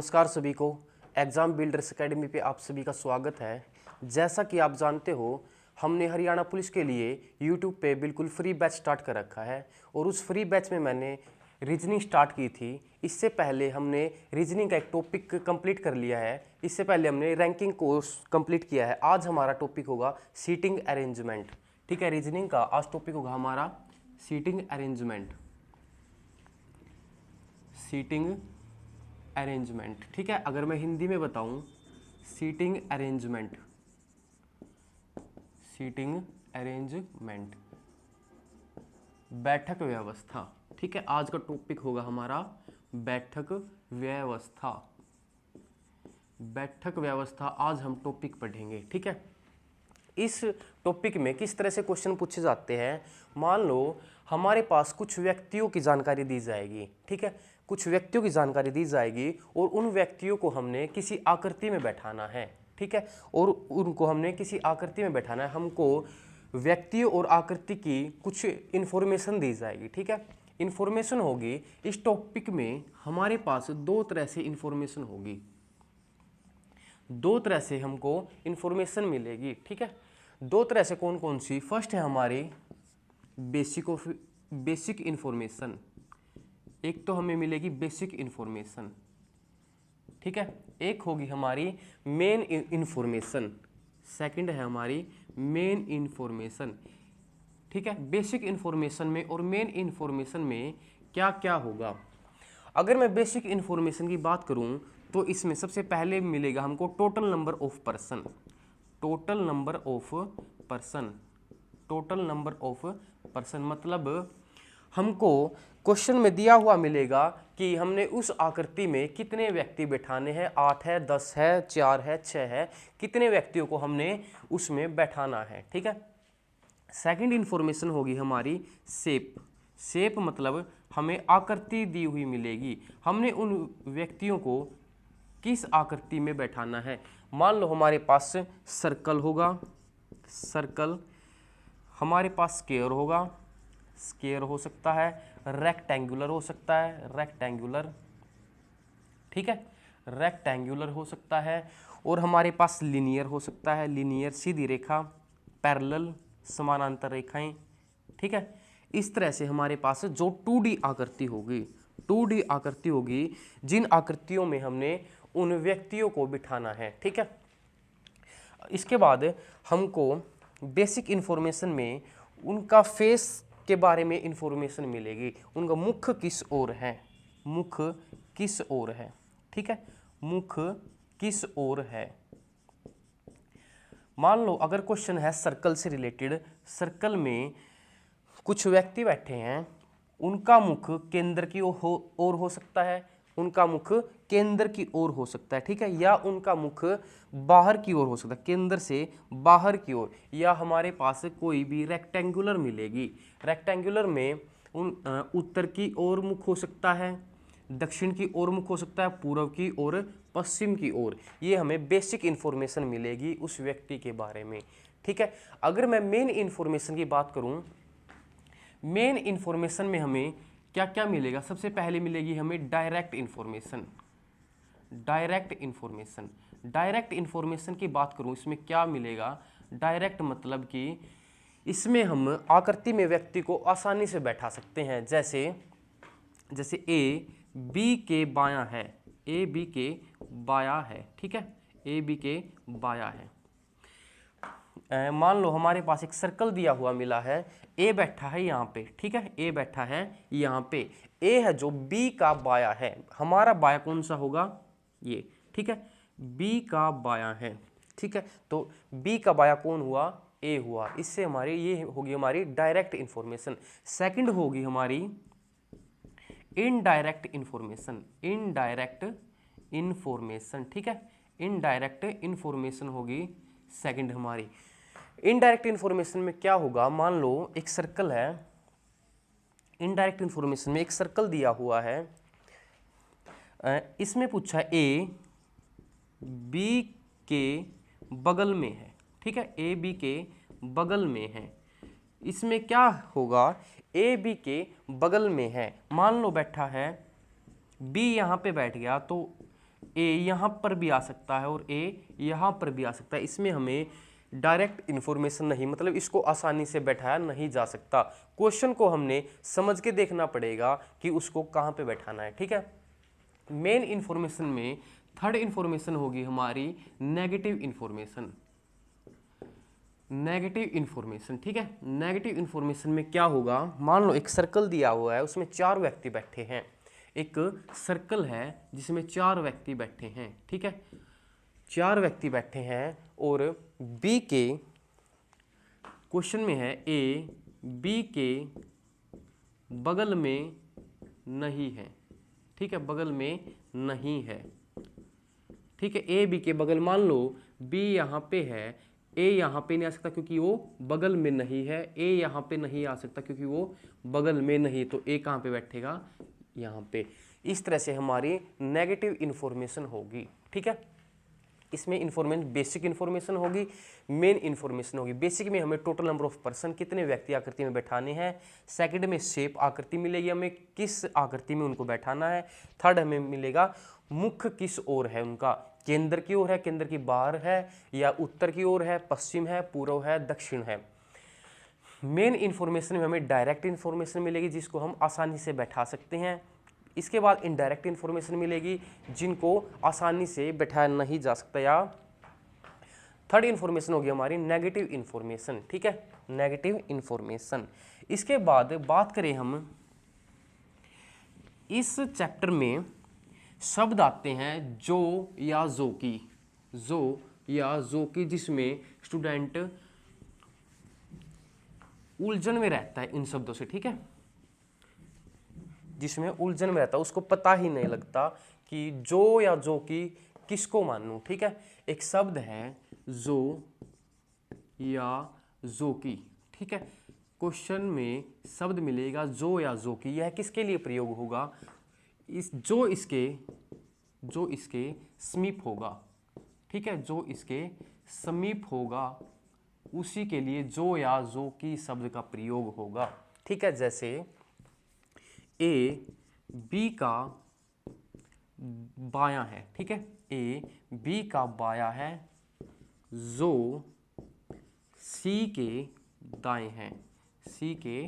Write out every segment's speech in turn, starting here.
नमस्कार सभी को। एग्ज़ाम बिल्डर्स एकेडमी पे आप सभी का स्वागत है। जैसा कि आप जानते हो, हमने हरियाणा पुलिस के लिए यूट्यूब पे बिल्कुल फ्री बैच स्टार्ट कर रखा है और उस फ्री बैच में मैंने रीजनिंग स्टार्ट की थी। इससे पहले हमने रीजनिंग का एक टॉपिक कंप्लीट कर लिया है। इससे पहले हमने रैंकिंग कोर्स कंप्लीट किया है। आज हमारा टॉपिक होगा सीटिंग अरेंजमेंट। ठीक है, रीजनिंग का आज टॉपिक होगा हमारा सीटिंग अरेंजमेंट। सीटिंग अरेंजमेंट, ठीक है। अगर मैं हिंदी में बताऊं, सीटिंग अरेंजमेंट, सीटिंग अरेंजमेंट, बैठक व्यवस्था। ठीक है, आज का टॉपिक होगा हमारा बैठक व्यवस्था। बैठक व्यवस्था आज हम टॉपिक पढ़ेंगे। ठीक है, इस टॉपिक में किस तरह से क्वेश्चन पूछे जाते हैं। मान लो हमारे पास कुछ व्यक्तियों की जानकारी दी जाएगी। ठीक है, कुछ व्यक्तियों की जानकारी दी जाएगी और उन व्यक्तियों को हमने किसी आकृति में बैठाना है। ठीक है, और उनको हमने किसी आकृति में बैठाना है। हमको व्यक्तियों और आकृति की कुछ इन्फॉर्मेशन दी जाएगी। ठीक है, इन्फॉर्मेशन होगी। इस टॉपिक में हमारे पास दो तरह से इन्फॉर्मेशन होगी, दो तरह से हमको इन्फॉर्मेशन मिलेगी। ठीक है, दो तरह से कौन कौन सी। फर्स्ट है हमारी बेसिक इन्फॉर्मेशन। एक तो हमें मिलेगी बेसिक इन्फॉर्मेशन। ठीक है, एक होगी हमारी मेन इन्फॉर्मेशन। सेकंड है हमारी मेन इन्फॉर्मेशन। ठीक है, बेसिक इन्फॉर्मेशन में और मेन इन्फॉर्मेशन में क्या क्या होगा। अगर मैं बेसिक इन्फॉर्मेशन की बात करूं तो इसमें सबसे पहले मिलेगा हमको total number of person. Total number of person, total number of person मतलब हमको क्वेश्चन में दिया हुआ मिलेगा कि हमने उस आकृति में कितने व्यक्ति बैठाने हैं। 8 है, 10 है, 4 है, 6 है, कितने व्यक्तियों को हमने उसमें बैठाना है। ठीक है, सेकंड इंफॉर्मेशन होगी हमारी शेप। शेप मतलब हमें आकृति दी हुई मिलेगी, हमने उन व्यक्तियों को किस आकृति में बैठाना है। मान लो हमारे पास सर्कल होगा, सर्कल, हमारे पास स्क्वायर होगा, स्क्वायर हो सकता है, रेक्टेंगुलर हो सकता है, रेक्टेंगुलर। ठीक है, रेक्टेंगुलर हो सकता है, और हमारे पास लीनियर हो सकता है, लीनियर सीधी रेखा, पैरेलल समानांतर रेखाएं। ठीक है, इस तरह से हमारे पास जो 2D आकृति होगी, 2D आकृति होगी, जिन आकृतियों में हमने उन व्यक्तियों को बिठाना है। ठीक है, इसके बाद हमको बेसिक इंफॉर्मेशन में उनका फेस के बारे में इंफॉर्मेशन मिलेगी। उनका मुख किस ओर है, मुख किस ओर है। ठीक है, मुख किस ओर है। मान लो अगर क्वेश्चन है सर्कल से रिलेटेड, सर्कल में कुछ व्यक्ति बैठे हैं, उनका मुख केंद्र की ओर हो सकता है, उनका मुख केंद्र की ओर हो सकता है। ठीक है, या उनका मुख बाहर की ओर हो सकता है, केंद्र से बाहर की ओर, या हमारे पास कोई भी रेक्टेंगुलर मिलेगी। रेक्टेंगुलर में उत्तर की ओर मुख हो सकता है, दक्षिण की ओर मुख हो सकता है, पूर्व की ओर, पश्चिम की ओर। ये हमें बेसिक इंफॉर्मेशन मिलेगी उस व्यक्ति के बारे में। ठीक है, अगर मैं मेन इंफॉर्मेशन की बात करूं, मेन इंफॉर्मेशन में हमें क्या क्या मिलेगा। सबसे पहले मिलेगी हमें direct information. Direct information, direct information की बात करूं, इसमें क्या मिलेगा। डायरेक्ट मतलब कि इसमें हम आकृति में व्यक्ति को आसानी से बैठा सकते हैं। जैसे जैसे ए बी के बायां है, ए बी के बायां है। ठीक है, ए बी के बायां है। मान लो हमारे पास एक सर्कल दिया हुआ मिला है, ए बैठा है यहाँ पे। ठीक है, ए बैठा है यहाँ पे, ए है जो बी का बायां है। हमारा बायां कौन सा होगा, ये। ठीक है, बी का बायां है। ठीक है, तो बी का बायां कौन हुआ, ए हुआ। इससे हमारी ये होगी हमारी डायरेक्ट इंफॉर्मेशन। सेकंड होगी हमारी इनडायरेक्ट इंफॉर्मेशन। इनडायरेक्ट इंफॉर्मेशन, ठीक है, इनडायरेक्ट इंफॉर्मेशन होगी सेकंड हमारी। इनडायरेक्ट इंफॉर्मेशन में क्या होगा, मान लो एक सर्कल है, इनडायरेक्ट इंफॉर्मेशन में एक सर्कल दिया हुआ है, इसमें पूछा ए बी के बगल में है। ठीक है, ए बी के बगल में है। इसमें क्या होगा, ए बी के बगल में है, मान लो बैठा है बी, यहाँ पे बैठ गया तो ए यहाँ पर भी आ सकता है और ए यहाँ पर भी आ सकता है। इसमें हमें डायरेक्ट इन्फॉर्मेशन नहीं, मतलब इसको आसानी से बैठाया नहीं जा सकता। क्वेश्चन को हमने समझ के देखना पड़ेगा कि उसको कहाँ पे बैठाना है। ठीक है, मेन इन्फॉर्मेशन में थर्ड इन्फॉर्मेशन होगी हमारी नेगेटिव इन्फॉर्मेशन। नेगेटिव इन्फॉर्मेशन, ठीक है, नेगेटिव इन्फॉर्मेशन में क्या होगा, मान लो एक सर्कल दिया हुआ है, उसमें 4 व्यक्ति बैठे हैं। एक सर्कल है जिसमें 4 व्यक्ति बैठे हैं। ठीक है, 4 व्यक्ति बैठे हैं और बी के क्वेश्चन में है ए बी के बगल में नहीं है। ठीक है, बगल में नहीं है। ठीक है, ए बी के बगल, मान लो बी यहाँ पे है, ए यहाँ पे नहीं आ सकता क्योंकि वो बगल में नहीं है। ए यहाँ पे नहीं आ सकता क्योंकि वो बगल में नहीं, तो ए कहाँ पे बैठेगा, यहाँ पे। इस तरह से हमारी नेगेटिव इन्फॉर्मेशन होगी। ठीक है, इसमें इन्फॉर्मेशन बेसिक इन्फॉर्मेशन होगी, मेन इन्फॉर्मेशन होगी। बेसिक में हमें टोटल नंबर ऑफ पर्सन, कितने व्यक्ति आकृति में बैठाने हैं। सेकंड में शेप आकृति मिलेगी, हमें किस आकृति में उनको बैठाना है। थर्ड हमें मिलेगा मुख्य किस ओर है उनका, केंद्र की ओर है, केंद्र की बाहर है, या उत्तर की ओर है, पश्चिम है, पूर्व है, दक्षिण है। मेन इन्फॉर्मेशन में हमें डायरेक्ट इन्फॉर्मेशन मिलेगी जिसको हम आसानी से बैठा सकते हैं। इसके बाद इनडायरेक्ट इन्फॉर्मेशन मिलेगी जिनको आसानी से बैठाया नहीं जा सकता, या थर्ड इन्फॉर्मेशन होगी हमारी नेगेटिव इन्फॉर्मेशन। ठीक है, नेगेटिव इन्फॉर्मेशन। इसके बाद बात करें हम, इस चैप्टर में शब्द आते हैं जो या जो की, जो या जो की, जिसमें स्टूडेंट उलझन में रहता है इन शब्दों से। ठीक है, जिसमें उलझन में रहता है, उसको पता ही नहीं लगता कि जो या जो की किसको मानूं। ठीक है, एक शब्द है जो या जो की। ठीक है, क्वेश्चन में शब्द मिलेगा जो या जो की, यह किसके लिए प्रयोग होगा, इस जो इसके समीप होगा। ठीक है, जो इसके समीप होगा उसी के लिए जो या जो की शब्द का प्रयोग होगा। ठीक है, जैसे ए बी का बायां है। ठीक है, ए बी का बायां है, जो सी के दाएं हैं, सी के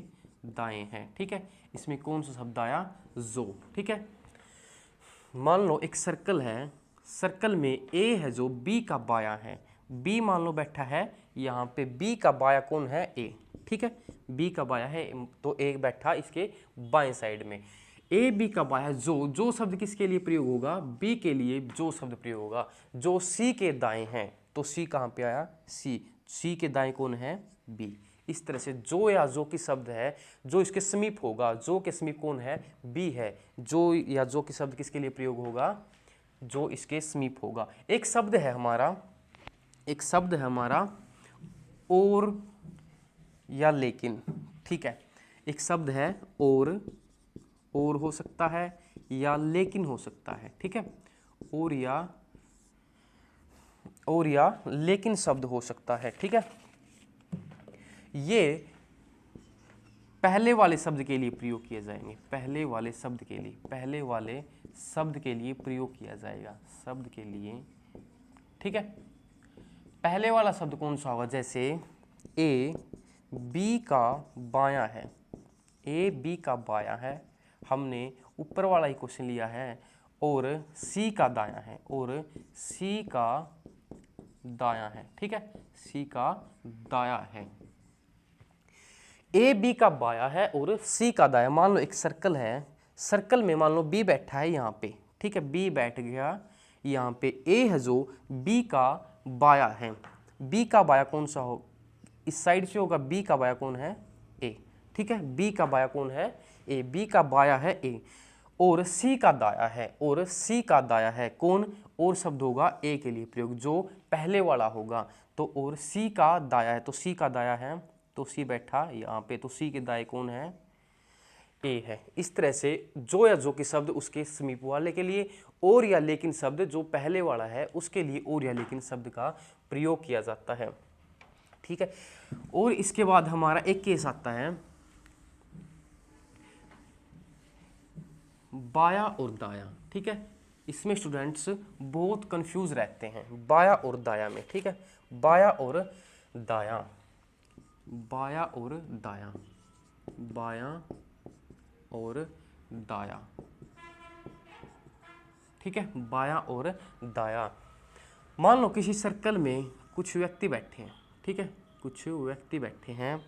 दाएं हैं। ठीक है, इसमें कौन सा शब्द आया, जो। ठीक है, मान लो एक सर्कल है, सर्कल में ए है जो बी का बायां है, बी मान लो बैठा है यहाँ पे, बी का बायां कौन है, ए। ठीक है, बी का बायां है तो ए बैठा इसके बाएं साइड में। ए बी का बायां जो शब्द किसके लिए प्रयोग होगा, बी के लिए जो शब्द प्रयोग होगा। जो सी के दाएं हैं, तो सी कहाँ पे आया, सी के दाएं कौन है, बी। इस तरह से जो या जो की शब्द है, जो इसके समीप होगा, जो के समीप कौन है, बी है। जो या जो की शब्द किसके लिए प्रयोग होगा, जो इसके समीप होगा। एक शब्द है हमारा और या लेकिन। ठीक है, एक शब्द है और हो सकता है या लेकिन हो सकता है। ठीक है, और या लेकिन शब्द हो सकता है। ठीक है, ये पहले वाले शब्द के लिए प्रयोग किए जाएंगे, पहले वाले शब्द के लिए प्रयोग किया जाएगा, शब्द के लिए। ठीक है, पहले वाला शब्द कौन सा होगा, जैसे ए बी का बायां है, ए बी का बायां है, हमने ऊपर वाला ही क्वेश्चन लिया है, और सी का दायां है, और सी का दायां है। ठीक है, सी का दायां है। ए बी का बायां है और सी का दायां। मान लो एक सर्कल है, सर्कल में मान लो बी बैठा है यहाँ पे। ठीक है, बी बैठ गया यहाँ पे, ए है जो बी का बायां है, बी का बायां कौन सा हो, इस साइड से होगा, बी का बायां कौन है, ए। ठीक है, बी का बायां कौन है, ए, बी का बायां है ए, और सी का दायां है, और सी का दायां है कौन, और शब्द होगा ए के लिए प्रयोग, जो पहले वाला होगा। तो और सी का दायां है, तो सी का दायां है, तो सी बैठा यहाँ पे, तो सी के दाएं कौन है, ए है। इस तरह से जो या जो के शब्द उसके समीप वाले के लिए, और या लेकिन शब्द जो पहले वाला है उसके लिए और या लेकिन शब्द का प्रयोग किया जाता है। ठीक है, और इसके बाद हमारा एक केस आता है बायां और दायां। ठीक है, इसमें स्टूडेंट्स बहुत कंफ्यूज रहते हैं बाया और दाया में, ठीक है, बाया और दाया, बाया और दाया, बाया और दाया, ठीक है, बाया और दाया। मान लो किसी सर्कल में कुछ व्यक्ति बैठे हैं, ठीक है, कुछ व्यक्ति बैठे हैं,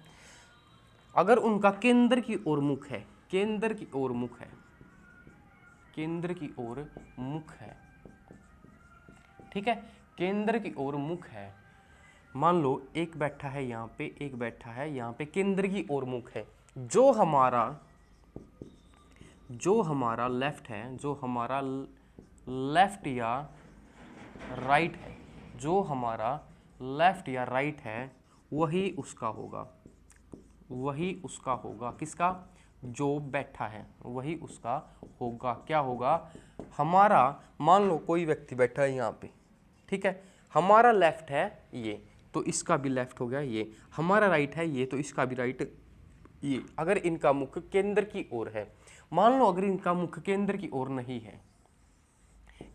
अगर उनका केंद्र की ओर मुख है, केंद्र की ओर मुख है, केंद्र की ओर मुख है, ठीक है, केंद्र की ओर मुख है, मान लो एक बैठा है यहाँ पे, एक बैठा है यहाँ पे, केंद्र की ओर मुख है, जो हमारा लेफ्ट है, जो हमारा लेफ्ट या राइट है, जो हमारा लेफ्ट या राइट है, वही उसका होगा, वही उसका होगा, किसका, जो बैठा है वही उसका होगा। क्या होगा, हमारा मान लो कोई व्यक्ति बैठा है यहाँ पे, ठीक है, हमारा लेफ्ट है ये, तो इसका भी लेफ्ट हो गया ये, हमारा राइट है ये, तो इसका भी राइट ये। अगर इनका मुख केंद्र की ओर है, मान लो अगर इनका मुख केंद्र की ओर नहीं है,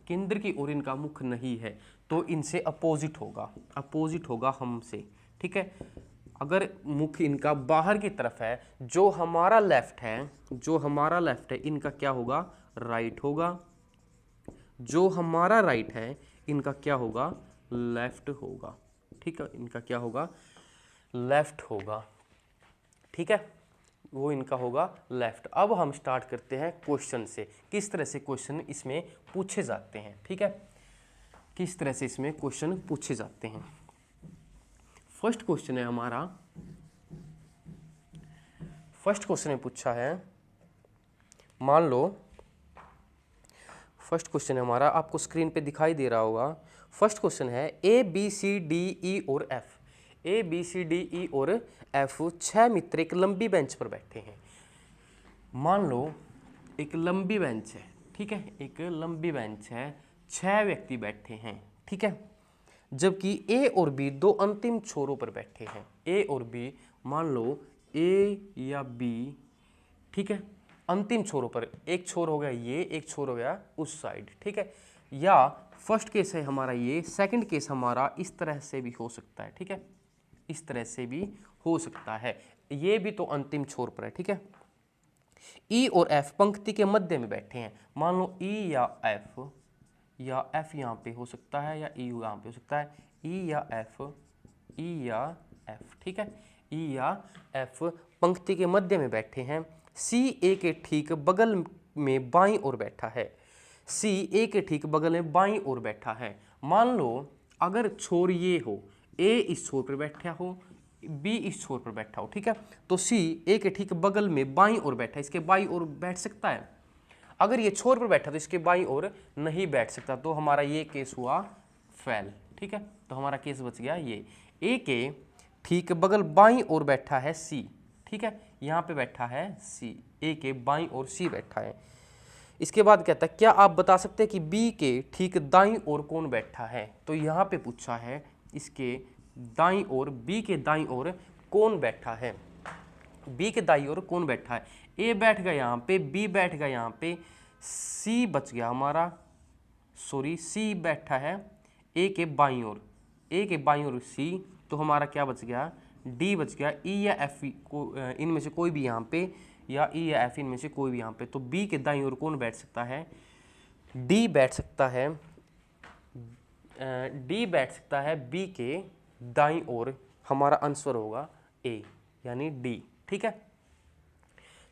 केंद्र की ओर इनका मुख नहीं है, तो इनसे अपोजिट होगा, अपोजिट होगा हमसे, ठीक है। अगर मुख इनका बाहर की तरफ है, जो हमारा लेफ्ट है, जो हमारा लेफ्ट है, इनका क्या होगा, राइट होगा, जो हमारा राइट है इनका क्या होगा, लेफ्ट होगा, ठीक है, इनका क्या होगा, लेफ्ट होगा, ठीक है, वो इनका होगा लेफ्ट। अब हम स्टार्ट करते हैं क्वेश्चन से, किस तरह से क्वेश्चन इसमें पूछे जाते हैं, ठीक है, किस तरह से इसमें क्वेश्चन पूछे जाते हैं। फर्स्ट क्वेश्चन है हमारा, फर्स्ट क्वेश्चन में पूछा है, मान लो फर्स्ट क्वेश्चन है हमारा, आपको स्क्रीन पे दिखाई दे रहा होगा। फर्स्ट क्वेश्चन है ए बी सी डी ई और F, A B C D E और एफ 6 मित्र एक लंबी बेंच पर बैठे हैं। मान लो एक लंबी बेंच है, ठीक है, एक लंबी बेंच है, 6 व्यक्ति बैठे हैं, ठीक है, जबकि ए और बी दो अंतिम छोरों पर बैठे हैं। ए और बी, मान लो ए या बी, ठीक है, अंतिम छोरों पर, एक छोर हो गया ये, एक छोर हो गया उस साइड, ठीक है। या फर्स्ट केस है हमारा ये, सेकंड केस हमारा इस तरह से भी हो सकता है, ठीक है, इस तरह से भी हो सकता है, ये भी तो अंतिम छोर पर है, ठीक है। ई और एफ पंक्ति के मध्य में बैठे हैं, मान लो ई या एफ यहाँ पे हो सकता है, या ई यहाँ पे हो सकता है, ई या एफ, ठीक है, ई या एफ पंक्ति के मध्य में बैठे हैं। सी ए के ठीक बगल में बाईं ओर बैठा है, सी ए के ठीक बगल में बाईं ओर बैठा है। मान लो अगर छोर ये हो, ए इस छोर पर बैठा हो, बी इस छोर पर बैठा हो, ठीक है, तो सी ए के ठीक बगल में बाईं ओर बैठा है, इसके बाईं ओर बैठ सकता है। अगर ये छोर पर बैठा तो इसके बाईं ओर नहीं बैठ सकता, तो हमारा ये केस हुआ फेल, ठीक है, तो हमारा केस बच गया ये। ए के ठीक बगल बाईं ओर बैठा है सी, ठीक है, यहाँ पे बैठा है सी, ए के बाईं ओर सी बैठा है। इसके बाद कहता है क्या आप बता सकते हैं कि बी के ठीक दाईं ओर कौन बैठा है, तो यहाँ पे पूछा है इसके दाईं ओर, बी के दाईं ओर कौन बैठा है, बी के दाईं ओर कौन बैठा है। ए बैठ गया यहाँ पे, बी बैठ गया यहाँ पे, सी बच गया हमारा, सॉरी सी बैठा है ए के बाईं ओर, ए के बाईं ओर सी, तो हमारा क्या बच गया, डी बच गया। ई या एफ को इनमें से कोई भी यहाँ पे, या ई या एफ इनमें से कोई भी यहाँ पे, तो बी के दाईं ओर कौन बैठ सकता है, डी बैठ सकता है, डी बैठ सकता है बी के दाईं ओर, हमारा आंसर होगा ए यानी डी, ठीक है।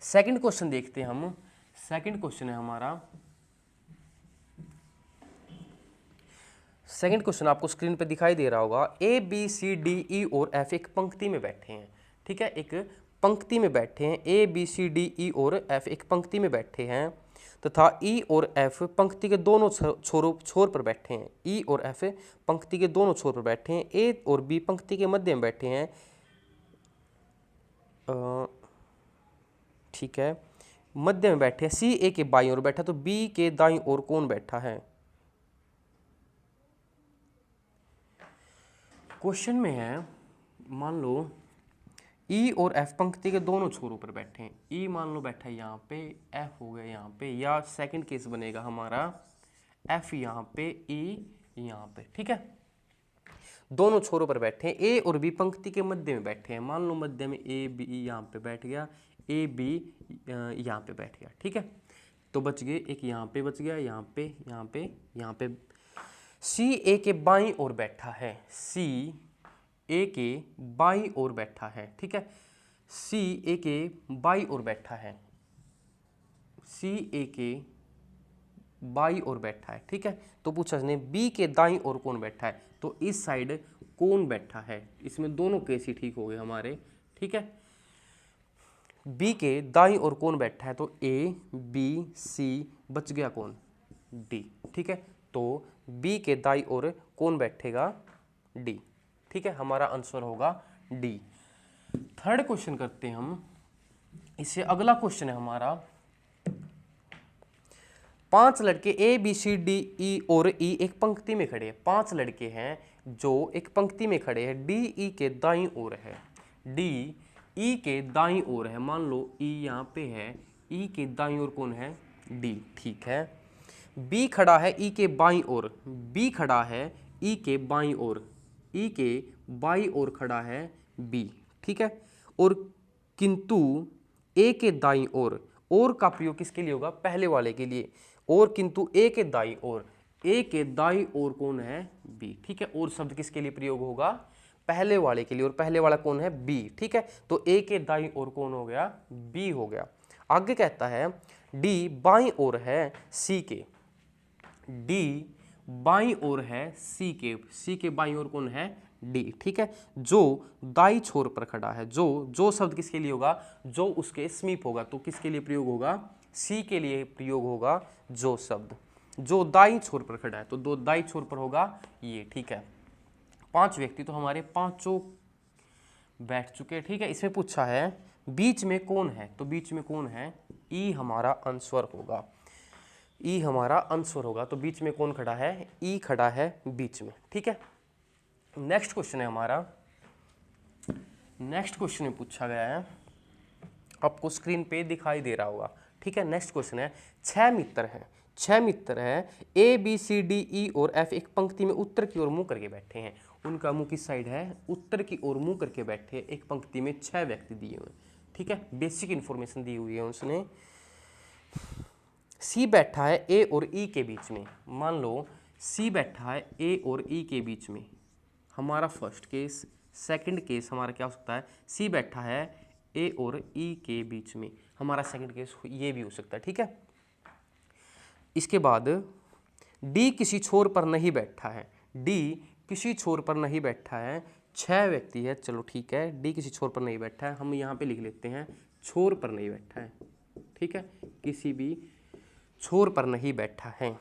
सेकंड क्वेश्चन देखते हैं हम, सेकंड क्वेश्चन है हमारा, सेकंड क्वेश्चन आपको स्क्रीन पे दिखाई दे रहा होगा। ए बी सी डी ई और एफ एक पंक्ति में बैठे हैं, ठीक है, एक पंक्ति में बैठे हैं, A B C D E और एफ एक पंक्ति में बैठे हैं तथा ई और एफ पंक्ति के दोनों छोर पर बैठे हैं, ई और एफ पंक्ति के दोनों छोर पर बैठे हैं, ए और बी पंक्ति के मध्य में बैठे हैं, ठीक है, मध्य में बैठे हैं, सी ए के बाईं ओर बैठा, तो बी के दाईं ओर कौन बैठा है। क्वेश्चन में है, मान लो ई और एफ पंक्ति के दोनों छोरों पर बैठे हैं, ई मान लो बैठा है यहाँ पे, एफ हो गया यहाँ पे, या सेकंड केस बनेगा हमारा F यहाँ पे, E यहाँ पे, ठीक है। दोनों छोरों पर बैठे हैं, A और B पंक्ति के मध्य में बैठे हैं। मान लो मध्य में A B यहाँ पे बैठ गया, A B यहाँ पे बैठ गया, ठीक है। तो बच गए, एक यहाँ पे बच गया, यहाँ पे, यहाँ पे, यहाँ पे। C A के बाईं ओर बैठा है, C A के बाईं ओर बैठा है, ठीक है। C A के बाईं ओर बैठा है, C A के बाईं ओर बैठा है, ठीक है। तो पूछा इसने B के दाईं ओर कौन बैठा है, तो इस साइड कौन बैठा है। इसमें दोनों केस ही ठीक हो गए हमारे, ठीक है। B के दाईं ओर कौन बैठा है, तो A B C, बच गया कौन, D, ठीक है। तो B के दाईं ओर कौन बैठेगा, D, ठीक है। हमारा आंसर होगा D। थर्ड क्वेश्चन करते हैं हम। इससे अगला क्वेश्चन है हमारा, 5 लड़के A B C D E और E एक पंक्ति में खड़े हैं। 5 लड़के हैं जो एक पंक्ति में खड़े हैं। D E के दाईं ओर है, D E के दाईं ओर है। मान लो E यहाँ पे है, E के दाईं ओर कौन है, D, ठीक है। B खड़ा है E के बाईं ओर, B खड़ा है E के बाईं ओर, E के बाईं ओर खड़ा है B, ठीक है। और किंतु A के दाईं ओर, और का प्रयोग किसके लिए होगा, पहले वाले के लिए। और किंतु A के दाईं ओर, A के दाईं ओर कौन है, B, ठीक है। और शब्द किसके लिए प्रयोग होगा, पहले वाले के लिए, और पहले वाला कौन है, B, ठीक है। तो A के दाईं ओर कौन हो गया, B हो गया। आगे कहता है D बाईं ओर है C के, D बाईं ओर है C के, C के बाईं ओर कौन है, D, ठीक है। जो दाईं छोर पर खड़ा है, जो शब्द किसके लिए होगा, जो उसके समीप होगा, तो किसके लिए प्रयोग होगा, C के लिए प्रयोग होगा जो शब्द। जो दाईं छोर पर खड़ा है, तो दो दाईं छोर पर होगा ये, ठीक है। 5 व्यक्ति तो हमारे पांचों बैठ चुके हैं, ठीक है। इसमें पूछा है बीच में कौन है, तो बीच में कौन है, E हमारा आंसर होगा, E हमारा आंसर होगा। तो बीच में कौन खड़ा है, E खड़ा है बीच में, ठीक है। नेक्स्ट क्वेश्चन है हमारा, नेक्स्ट क्वेश्चन में पूछा गया है, आपको स्क्रीन पे दिखाई दे रहा होगा, ठीक है। नेक्स्ट क्वेश्चन है, 6 मित्र हैं, 6 मित्र हैं, A B C D E और F एक पंक्ति में उत्तर की ओर मुंह करके बैठे हैं। उनका मुंह किस साइड है, उत्तर की ओर मुंह करके बैठे हैं। एक पंक्ति में 6 व्यक्ति दिए हुए, ठीक है। बेसिक इंफॉर्मेशन दी हुई है उसने। C बैठा है A और E के बीच में। मान लो C बैठा है A और E के बीच में, हमारा फर्स्ट केस। सेकंड केस हमारा क्या हो सकता है, C बैठा है A और E के बीच में, हमारा सेकंड केस ये भी हो सकता है, ठीक है। इसके बाद D किसी छोर पर नहीं बैठा है, D किसी छोर पर नहीं बैठा है, 6 व्यक्ति है, चलो ठीक है। D किसी छोर पर नहीं बैठा है, हम यहाँ पे लिख लेते हैं छोर पर नहीं बैठा है, ठीक है। किसी भी छोर पर नहीं बैठा है।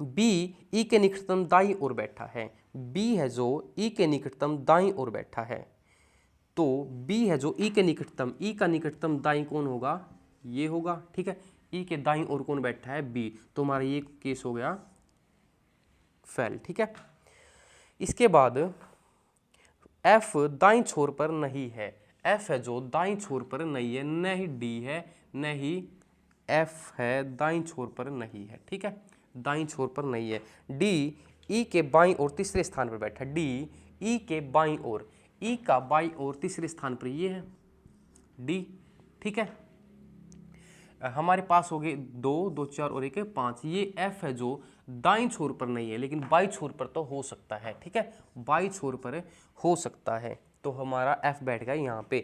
B E के निकटतम दाईं ओर बैठा है, B है जो E के निकटतम दाईं ओर बैठा है। तो B है जो E के निकटतम, E का निकटतम दाईं कौन होगा, ये होगा, ठीक है। E के दाईं ओर कौन बैठा है, B, तो हमारा ये केस हो गया फेल, ठीक है। इसके बाद F दाईं छोर पर नहीं है, F है जो दाईं छोर पर नहीं है, न ही D है न ही F है, दाईं छोर पर नहीं है, ठीक है। दाईं छोर पर नहीं है। D E के बाईं ओर तीसरे स्थान पर बैठा है, D E के बाईं ओर, E का बाईं ओर तीसरे स्थान पर ये है D, ठीक है। हमारे पास हो गए 2 2 4 और 1 5। ये F है जो दाईं छोर पर नहीं है, लेकिन बाईं छोर पर तो हो सकता है, ठीक है। बाईं छोर पर हो सकता है, तो हमारा F बैठ गया यहाँ पे।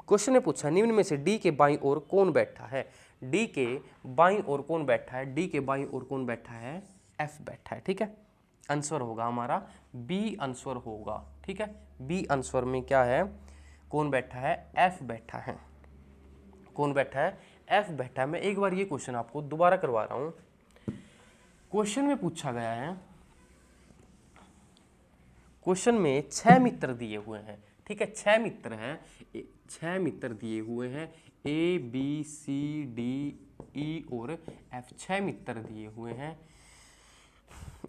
क्वेश्चन ने पूछा निम्न में से D के बाईं ओर कौन बैठा है, D के बाईं ओर कौन बैठा है, D के बाईं ओर कौन बैठा है, F बैठा है, ठीक है। आंसर होगा हमारा B आंसर होगा, ठीक है। B आंसर में क्या है, कौन बैठा है, F बैठा है। कौन बैठा है, F बैठा है। मैं एक बार ये क्वेश्चन आपको दोबारा करवा रहा हूं। क्वेश्चन में पूछा गया है, क्वेश्चन में 6 मित्र दिए हुए हैं, ठीक है। 6 मित्र हैं, 6 मित्र दिए हुए हैं, A B C D E और F, 6 मित्र दिए हुए हैं।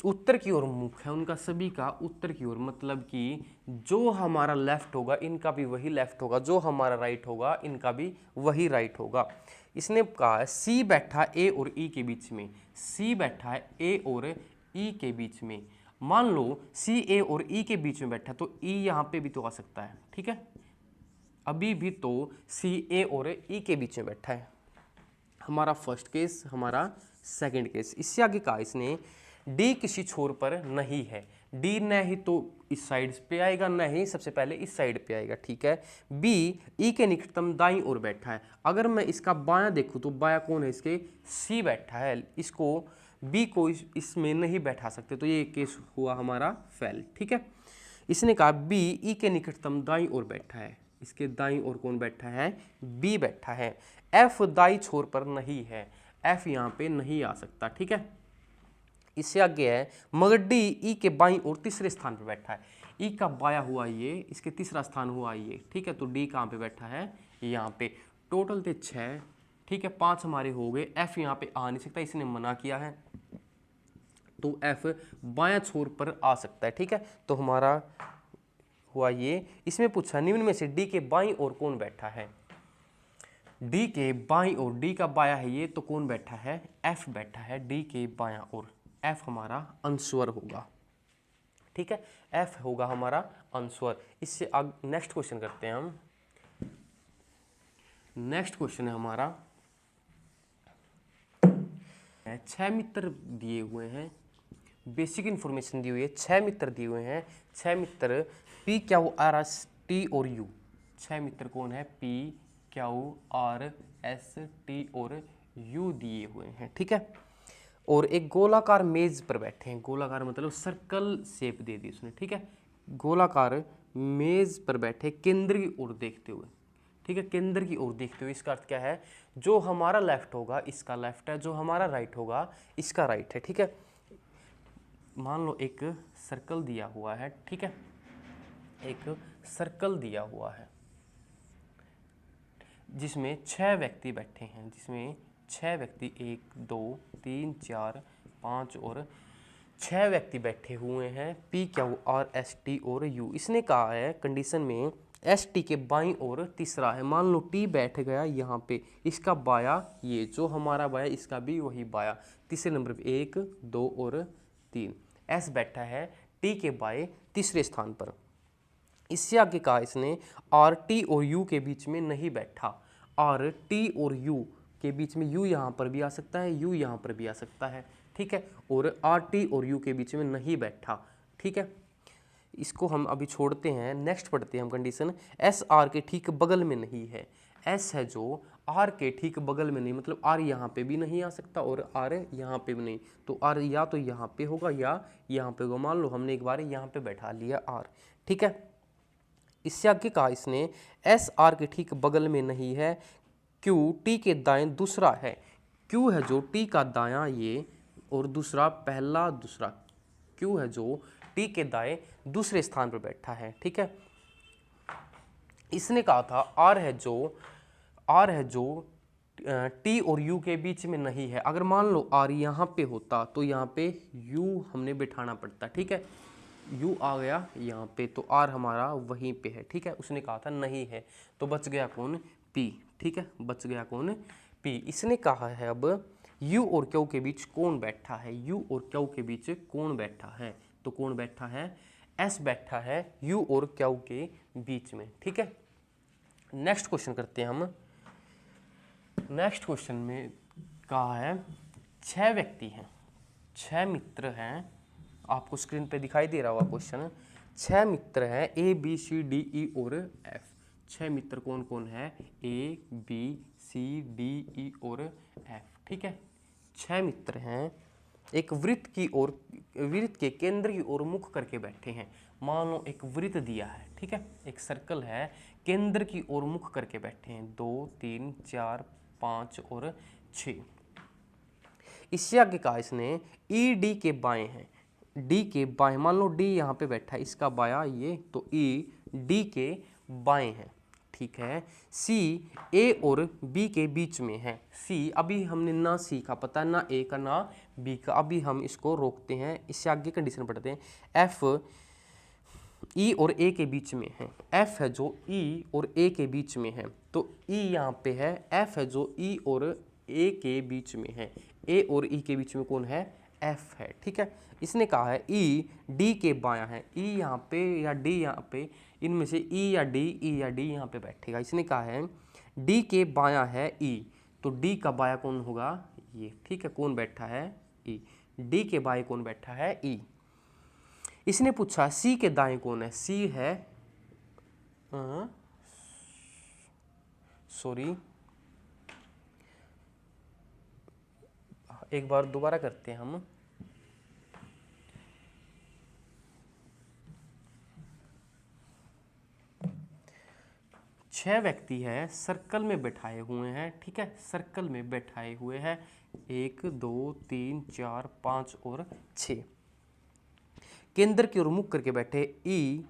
उत्तर की ओर मुख है उनका सभी का उत्तर की ओर, मतलब कि जो हमारा लेफ्ट होगा इनका भी वही लेफ्ट होगा, जो हमारा राइट होगा इनका भी वही राइट होगा। इसने कहा है सी बैठा ए और ई के बीच में, सी बैठा है ए और ई के बीच में। मान लो सी ए और ई के बीच में बैठा तो ई यहाँ पे भी तो आ सकता है, ठीक है। अभी भी तो सी ए और ई के बीच में बैठा है, हमारा फर्स्ट केस, हमारा सेकंड केस। इससे आगे कहा इसने डी किसी छोर पर नहीं है, डी न ही तो इस साइड पे आएगा न ही सबसे पहले इस साइड पे आएगा, ठीक है। बी ई के निकटतम दाईं ओर बैठा है, अगर मैं इसका बायां देखूं तो बायां कौन है इसके, सी बैठा है, इसको बी को इसमें नहीं बैठा सकते, तो ये केस हुआ हमारा फेल, ठीक है। इसने कहा बी ई के निकटतम दाईं ओर बैठा है, इसके दाईं ओर कौन बैठा है, बी बैठा है। एफ दाईं छोर पर नहीं है, एफ यहाँ पे नहीं आ सकता, ठीक है। इससे आगे है मगर डी ई के बाईं ओर तीसरे स्थान पर बैठा है, ई का बाया हुआ ये, इसके तीसरा स्थान हुआ ये, ठीक है। तो डी कहाँ पे बैठा है, यहाँ पे। टोटल थे 6, ठीक है, 5 हमारे हो गए। एफ यहाँ पे आ नहीं सकता, इसने मना किया है, तो एफ बायां छोर पर आ सकता है, ठीक है। तो हमारा हुआ ये। इसमें पूछा निम्न में से डी के बाईं ओर कौन बैठा है, डी के बाईं ओर, डी का बाया है ये, तो कौन बैठा है, एफ बैठा है डी के बायां ओर। एफ हमारा आंसर होगा, ठीक है, एफ होगा हमारा आंसर। इससे आगे नेक्स्ट क्वेश्चन करते हैं हम। नेक्स्ट क्वेश्चन है हमारा 6 मित्र दिए हुए हैं, बेसिक इंफॉर्मेशन दी हुई है, 6 मित्र दिए हुए हैं। 6 मित्र P Q R S T और यू, 6 मित्र कौन है, P Q R S T और यू दिए हुए हैं, ठीक है। और एक गोलाकार मेज पर बैठे हैं, गोलाकार मतलब सर्कल शेप दे दी उसने, ठीक है। गोलाकार मेज पर बैठे केंद्र की ओर देखते हुए, ठीक है, केंद्र की ओर देखते हुए। इसका अर्थ क्या है, जो हमारा लेफ्ट होगा इसका लेफ्ट है, जो हमारा राइट होगा इसका राइट है, ठीक है। मान लो एक सर्कल दिया हुआ है, ठीक है, एक सर्कल दिया हुआ है जिसमें 6 व्यक्ति बैठे हैं, जिसमें 6 व्यक्ति 1 2 3 4 5 और 6 व्यक्ति बैठे हुए हैं, P Q R S T और यू। इसने कहा है कंडीशन में एस टी के बाईं ओर तीसरा है। मान लो टी बैठ गया यहाँ पे, इसका बाया ये, जो हमारा बाया इसका भी वही बाया, तीसरे नंबर पे 1 2 और 3। एस बैठा है टी के बाएं तीसरे स्थान पर। इससे आगे कहा इसने आर टी और यू के बीच में नहीं बैठा, आर टी और यू के बीच में, यू यहाँ पर भी आ सकता है, यू यहाँ पर भी आ सकता है, ठीक है। और आर टी और यू के बीच में नहीं बैठा, ठीक है। इसको हम अभी छोड़ते हैं, नेक्स्ट पढ़ते हैं हम कंडीशन। एस आर के ठीक बगल में नहीं है, एस है जो आर के ठीक बगल में नहीं, मतलब आर यहाँ पे भी नहीं आ सकता और आर यहाँ पे भी नहीं, तो आर या तो यहाँ पे होगा या यहाँ पे होगा। मान लो हमने एक बार यहाँ पे बैठा लिया आर, ठीक है। इससे आगे कहा इसने एस आर के ठीक बगल में नहीं है, क्यू टी के दाएं दूसरा है, क्यू है जो टी का दायां ये, और दूसरा पहला दूसरा, क्यू है जो टी के दाएं दूसरे स्थान पर बैठा है, ठीक है। इसने कहा था आर है जो टी और यू के बीच में नहीं है। अगर मान लो आर यहाँ पे होता तो यहाँ पे यू हमने बिठाना पड़ता, ठीक है। यू आ गया यहाँ पे तो आर हमारा वहीं पे है, ठीक है। उसने कहा था नहीं है, तो बच गया कौन, पी, ठीक है, बच गया कौन, पी। इसने कहा है अब यू और क्यू के बीच कौन बैठा है, यू और क्यू के बीच कौन बैठा है, तो कौन बैठा है, एस बैठा है यू और क्यू के बीच में, ठीक है। नेक्स्ट क्वेश्चन करते हैं हम। नेक्स्ट क्वेश्चन में कहा है 6 व्यक्ति हैं, 6 मित्र हैं, आपको स्क्रीन पे दिखाई दे रहा होगा क्वेश्चन। 6 मित्र हैं A B C D E और एफ। 6 मित्र कौन कौन है, ए बी सी डी ई और एफ, ठीक है। 6 मित्र हैं, एक वृत्त की ओर, वृत्त के केंद्र की ओर मुख करके बैठे हैं। मान लो एक वृत्त दिया है, ठीक है, एक सर्कल है, केंद्र की ओर मुख करके बैठे हैं, 2 3 4 5 और 6। इससे आगे कहा इसने ई डी के बाएं हैं, डी के बाएं, मान लो डी यहाँ पे बैठा है, इसका बाया ये, तो ई डी के बाएं है, ठीक है। सी ए और बी के बीच में है। सी अभी हमने ना सी का पता, ना ए का, ना बी का, अभी हम इसको रोकते हैं, इससे आगे कंडीशन पढ़ते हैं। एफ ई और ए के बीच में है। एफ है जो ई और ए के बीच में है, तो ई यहाँ पे है। एफ है जो ई और ए के बीच में है। ए और ई के बीच में कौन है? एफ है, ठीक है। इसने कहा है ई डी के बायां है। ई यहाँ पे या डी यहाँ पे, इनमें से ई या डी यहाँ पे बैठेगा। इसने कहा है डी के बायां है ई, तो डी का बायां कौन होगा? ये, ठीक है। कौन बैठा है? ई। डी के बाएं कौन बैठा है? ई। इसने पूछा सी के दाएं कौन है? सी है, सॉरी, एक बार दोबारा करते हैं हम। छह व्यक्ति है, सर्कल में बैठाए हुए हैं, ठीक है। सर्कल में बैठाए हुए हैं 1 2 3 4 5 और 6। केंद्र की ओर मुख करके बैठे। ई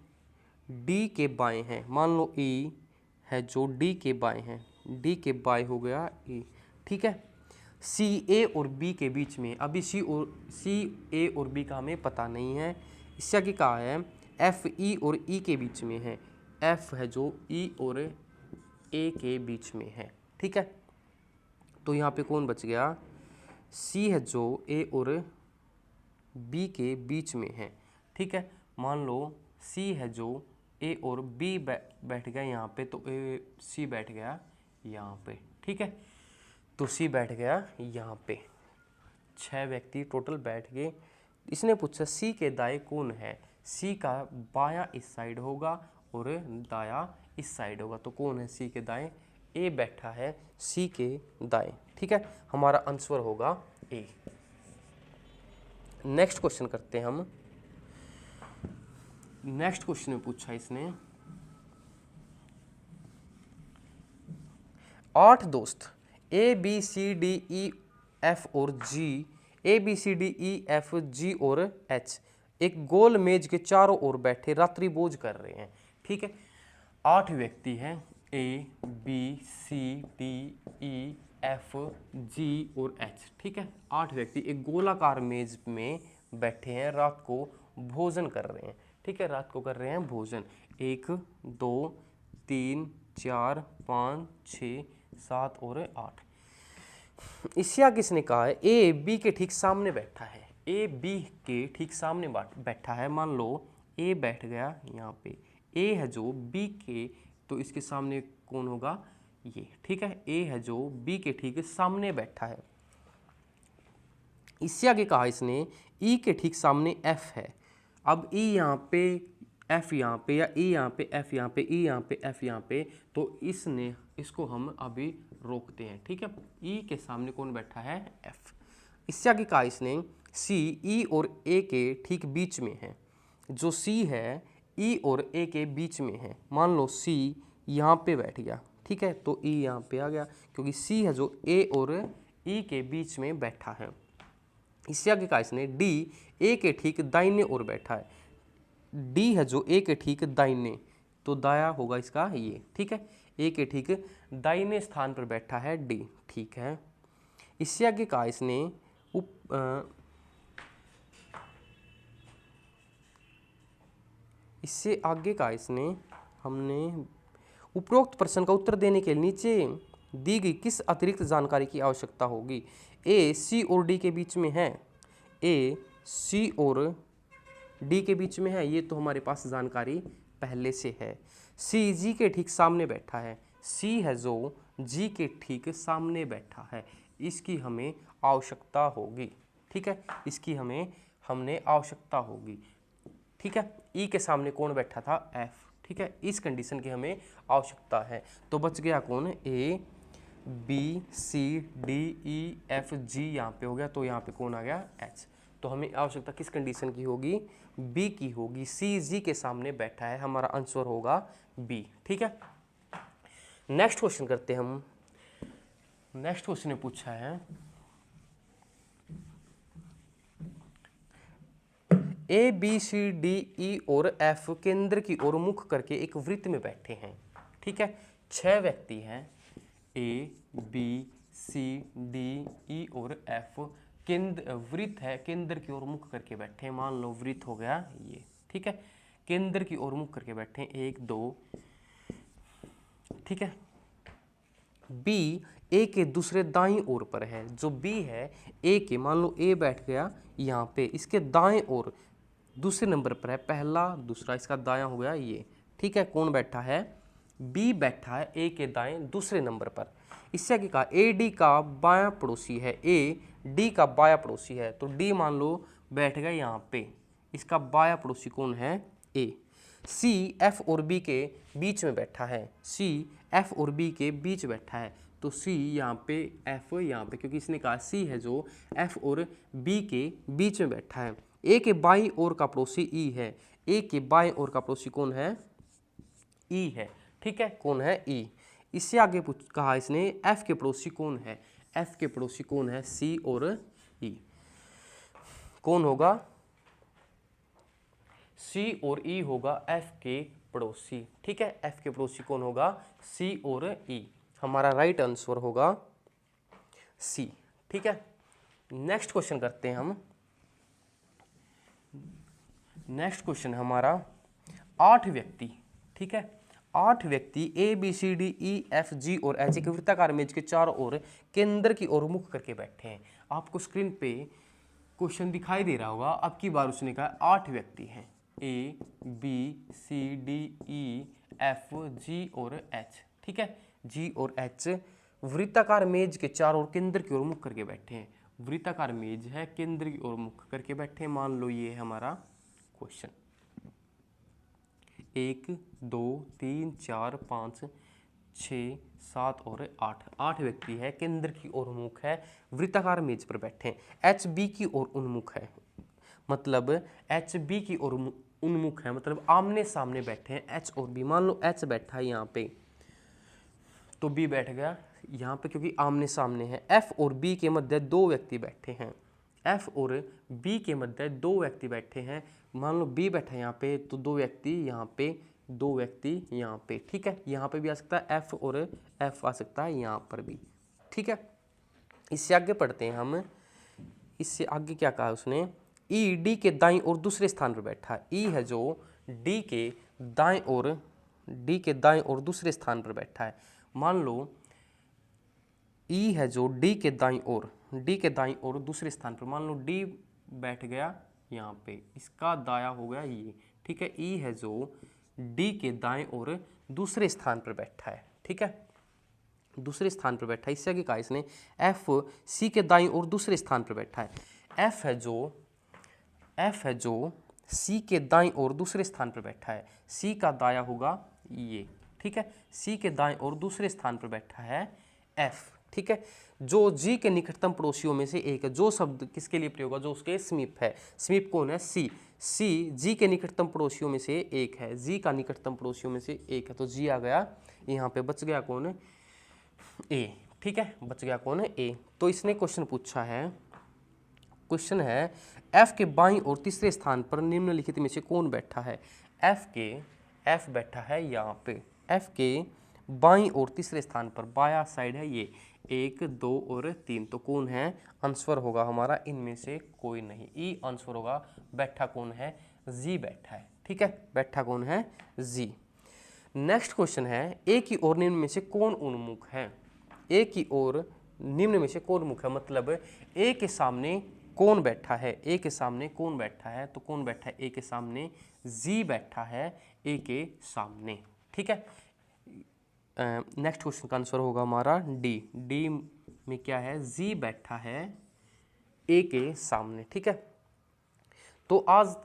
डी के बाएं हैं। मान लो ई है जो डी के बाएं हैं, डी के बाएं हो गया ई, ठीक है। सी ए और बी के बीच में, अभी सी ए और बी का हमें पता नहीं है। इससे आगे कहा है एफ ई और ई के बीच में है। एफ है जो ई और ए के बीच में है, ठीक है। तो यहाँ पे कौन बच गया? सी है जो ए और बी के बीच में है, ठीक है। मान लो सी है जो ए और बी बैठ गया यहाँ पे, तो सी बैठ गया यहाँ पे, ठीक है। तो सी बैठ गया यहाँ पे। 6 व्यक्ति टोटल बैठ गए। इसने पूछा सी के दाएं कौन है? सी का बायां इस साइड होगा और दायां इस साइड होगा, तो कौन है सी के दाएं? ए बैठा है सी के दाएं, ठीक है। हमारा आंसर होगा ए। नेक्स्ट क्वेश्चन करते हैं हम। नेक्स्ट क्वेश्चन में पूछा इसने 8 दोस्त A B C D E F और G, A B C D E F G और एच एक गोल मेज के चारों ओर बैठे रात्रि भोज कर रहे हैं, ठीक है। 8 व्यक्ति हैं, A B C D E F G और एच, ठीक है। 8 व्यक्ति एक गोलाकार मेज में बैठे हैं, रात को भोजन कर रहे हैं, ठीक है। रात को कर रहे हैं भोजन। 1 2 3 4 5 6 7 और 8। इससे आगे किसने कहा है ए बी के ठीक सामने बैठा है। ए बी के ठीक सामने बैठा है। मान लो ए बैठ गया यहाँ पे, ए है जो बी के, तो इसके सामने कौन होगा? ये, ठीक है। ए है जो बी के ठीक सामने बैठा है। इससे आगे कहा इसने ई के ठीक सामने एफ है। अब ई यहाँ पे, एफ यहाँ पे, या ई यहाँ पे, एफ यहाँ पे, ई यहाँ पे, एफ यहाँ पे, तो इसको हम अभी रोकते हैं, ठीक है। ई के सामने कौन बैठा है? एफ। इससे आगे कहा इसने सी ई और ए के ठीक बीच में है। जो सी है ई और ए के बीच में है। मान लो सी यहाँ पे बैठ गया, ठीक है, तो ई यहाँ पे आ गया, क्योंकि सी है जो ए और ई के बीच में बैठा है। इससे आगे कहा इसने डी ए के ठीक दाहिने ओर बैठा है। डी है जो ए के ठीक दाहिने, तो दाया होगा इसका ये, ठीक है। ए के ठीक दाहिने स्थान पर बैठा है डी, ठीक है। इससे आगे कहा इसने इससे आगे कहा इसने हमने उपरोक्त प्रश्न का उत्तर देने के नीचे दी गई किस अतिरिक्त जानकारी की आवश्यकता होगी? ए सी और डी के बीच में है। ए सी और डी के बीच में है, ये तो हमारे पास जानकारी पहले से है। सी जी के ठीक सामने बैठा है। सी है जो जी के ठीक सामने बैठा है, इसकी हमें आवश्यकता होगी, ठीक है। इसकी हमने आवश्यकता होगी, ठीक है। ई के सामने कौन बैठा था? एफ, ठीक है। इस कंडीशन की हमें आवश्यकता है। तो बच गया कौन? A B C D E F G यहाँ पे हो गया, तो यहाँ पे कौन आ गया? एच। तो हमें आवश्यकता किस कंडीशन की होगी? बी की होगी। सी जी के सामने बैठा है, हमारा आंसर होगा बी, ठीक है। नेक्स्ट क्वेश्चन करते हैं हम। नेक्स्ट क्वेश्चन ने पूछा है ए बी सी डी ई और एफ केंद्र की ओर मुख करके एक वृत्त में बैठे हैं, ठीक है। 6 व्यक्ति हैं A, B, C, D, E और F केंद्र वृत्त है, केंद्र की ओर मुख करके बैठे हैं। मान लो वृत्त हो गया ये, ठीक है, केंद्र की ओर मुख करके बैठे हैं 1 2, ठीक है। B A के दूसरे दाईं ओर पर है, जो B है A के, मान लो A बैठ गया यहाँ पे, इसके दाएं ओर दूसरे नंबर पर है, पहला दूसरा, इसका दायां हो गया ये, ठीक है। कौन बैठा है? B बैठा है A के दाएं दूसरे नंबर पर। इससे आगे कहा AD का बायां पड़ोसी है, A D का बायां पड़ोसी है, तो D मान लो बैठ गया यहाँ पे, इसका बायां पड़ोसी कौन है? A। C F और B के बीच में बैठा है, C F और B के बीच बैठा है, तो C यहाँ पे, F यहाँ पे, क्योंकि इसने कहा C है जो F और B के बीच में बैठा है। A के बाईं ओर का पड़ोसी E है, A के बाईं ओर का पड़ोसी कौन है? E है, ठीक है। कौन है? E। इससे आगे कहा इसने F के पड़ोसी कौन है? F के पड़ोसी कौन है? C और E। कौन होगा? C और E होगा F के पड़ोसी, ठीक है। F के पड़ोसी कौन होगा? C और E। हमारा राइट आंसर होगा C, ठीक है। नेक्स्ट क्वेश्चन करते हैं हम। नेक्स्ट क्वेश्चन हमारा 8 व्यक्ति, ठीक है, 8 व्यक्ति A B C D E F G और H एक वृत्ताकार मेज के चारों ओर केंद्र की ओर मुख करके बैठे हैं। आपको स्क्रीन पे क्वेश्चन दिखाई दे रहा होगा। अब की बार उसने कहा 8 व्यक्ति हैं, A B C D E F G और H, ठीक है। G और H वृत्ताकार मेज के चारों ओर केंद्र की ओर मुख करके बैठे हैं। वृत्ताकार मेज है, केंद्र की ओर मुख करके बैठे हैं। मान लो ये है हमारा क्वेश्चन। 1 2 3 4 5 6 7 और 8 व्यक्ति है, केंद्र की ओर मुख है, वृत्ताकार मेज पर बैठे हैं। H B की ओर उन्मुख है, मतलब H B की ओर उन्मुख है, मतलब आमने सामने बैठे हैं H और B। मान लो H बैठा है यहाँ पे, तो B बैठ गया यहाँ पे, क्योंकि आमने सामने है। F और B के मध्य 2 व्यक्ति बैठे हैं, F और B के मध्य 2 व्यक्ति बैठे हैं। मान लो B बैठा है यहाँ पे, तो 2 व्यक्ति यहाँ पे, 2 व्यक्ति यहाँ पे, ठीक है। यहाँ पे भी आ सकता है F और F आ सकता है यहाँ पर भी, ठीक है। इससे आगे पढ़ते हैं हम। इससे आगे क्या कहा उसने? E D के दाईं और दूसरे स्थान पर बैठा है। E है जो D के दाईं और दूसरे स्थान पर बैठा है। मान लो E है जो D के दाईं ओर दूसरे स्थान पर, मान लो D बैठ गया यहाँ पे, इसका दाया हो गया ये, ठीक है। E है जो D के दाएं ओर दूसरे स्थान पर बैठा है, ठीक है, दूसरे स्थान पर बैठा है। इससे आगे कहा इसने F C के दाईं ओर दूसरे स्थान पर बैठा है। F है जो C के दाईं ओर दूसरे स्थान पर बैठा है। C का दाया होगा ये, ठीक है। C के दाएं ओर दूसरे स्थान पर बैठा है F, ठीक है। जो G के निकटतम पड़ोसियों में से एक है। जो शब्द किसके लिए प्रयोग होगा? जो उसके समीप है। समीप कौन है? C G के निकटतम पड़ोसियों में से एक है, G का निकटतम पड़ोसियों में से एक है, तो G आ गया यहाँ पे। बच गया कौन? A, ठीक है, बच गया कौन? A। तो इसने क्वेश्चन पूछा है, क्वेश्चन है F के बाईं और तीसरे स्थान पर निम्नलिखित में से कौन बैठा है? F बैठा है यहाँ पे, F के बाईं और तीसरे स्थान पर, बाया साइड है ये, 1 2 और 3, तो कौन है? आंसर होगा हमारा इनमें से कोई नहीं, ई आंसर होगा। बैठा कौन है? जी बैठा है, ठीक है, बैठा कौन है? जी। नेक्स्ट क्वेश्चन है ए की ओर निम्न में से कौन उन्मुख है? ए की ओर निम्न में से कौन उन्मुख है, मतलब ए के सामने कौन बैठा है? ए के सामने कौन बैठा है? तो कौन बैठा है ए के सामने? जी बैठा है ए के सामने, ठीक है। नेक्स्ट क्वेश्चन का आंसर होगा हमारा डी। डी में क्या है? जी बैठा है ए के सामने, ठीक है। तो आज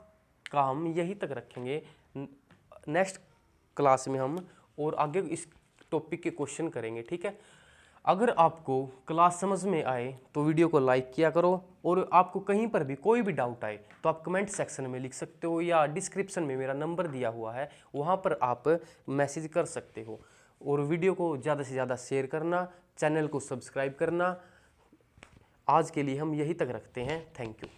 का हम यही तक रखेंगे। नेक्स्ट क्लास में हम और आगे इस टॉपिक के क्वेश्चन करेंगे, ठीक है। अगर आपको क्लास समझ में आए तो वीडियो को लाइक किया करो, और आपको कहीं पर भी कोई भी डाउट आए तो आप कमेंट सेक्शन में लिख सकते हो, या डिस्क्रिप्शन में मेरा नंबर दिया हुआ है, वहाँ पर आप मैसेज कर सकते हो। और वीडियो को ज़्यादा से ज़्यादा शेयर करना, चैनल को सब्सक्राइब करना। आज के लिए हम यही तक रखते हैं। Thank you.